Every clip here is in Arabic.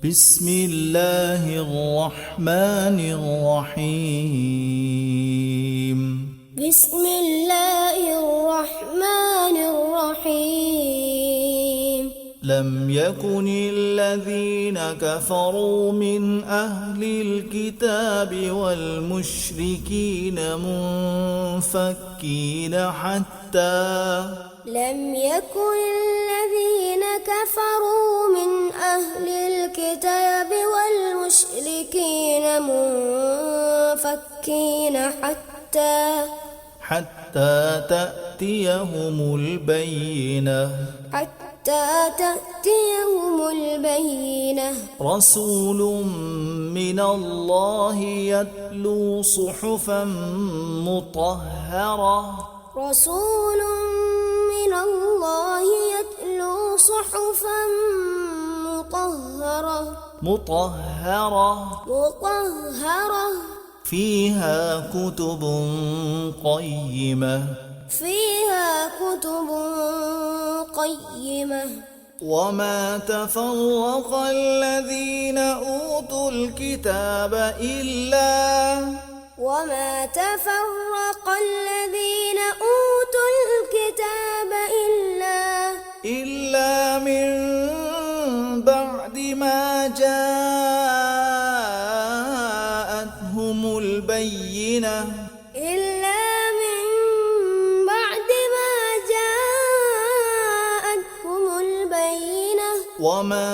بسم الله الرحمن الرحيم. بسم الله الرحمن الرحيم. لم يكن الذين كفروا من أهل الكتاب والمشركين منفكين حتى لم يكن الذين كفروا من أهل الكتاب والمشركين منفكين حتى تأتيهم البينة رسول من الله يتلو صحفا مطهرة مطهرة فيها كتب قيمة وما تفرق الذين أوتوا الكتاب إلا من بعد ما جاءتهم البينة وما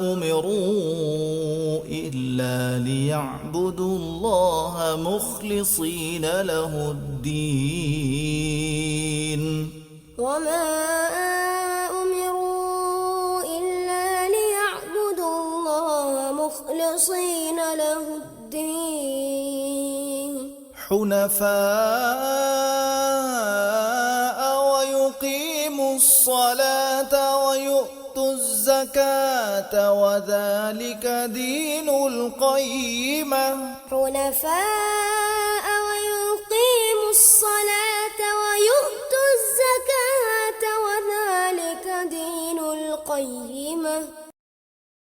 أمروا إلا ليعبدوا الله مخلصين له الدين حنفاء ويقيموا الصلاة ويؤتوا الزكاة وذلك دين القيمة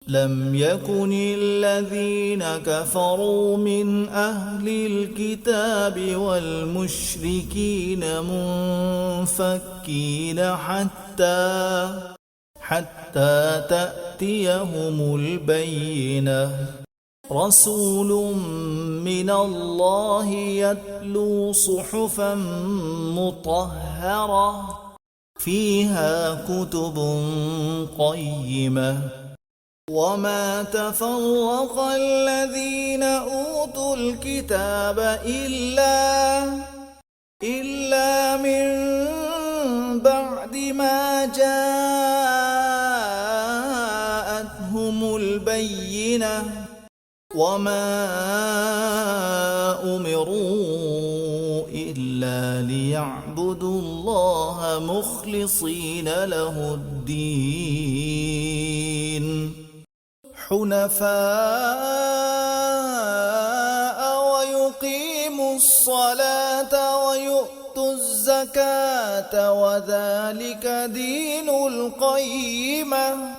لم يكن الذين كفروا من أهل الكتاب والمشركين منفكين حتى تأتيهم البينة رسول من الله يتلو صحفا مطهرة فيها كتب قيمة وما تفرق الذين أوتوا الكتاب إلا من بعد ما جاءتهم البينة وما أمروا إلا ليعبدوا الله مخلصين له الدين حنفاء ويقيموا الصلاة ويؤتوا الزكاة وذلك دين القيمة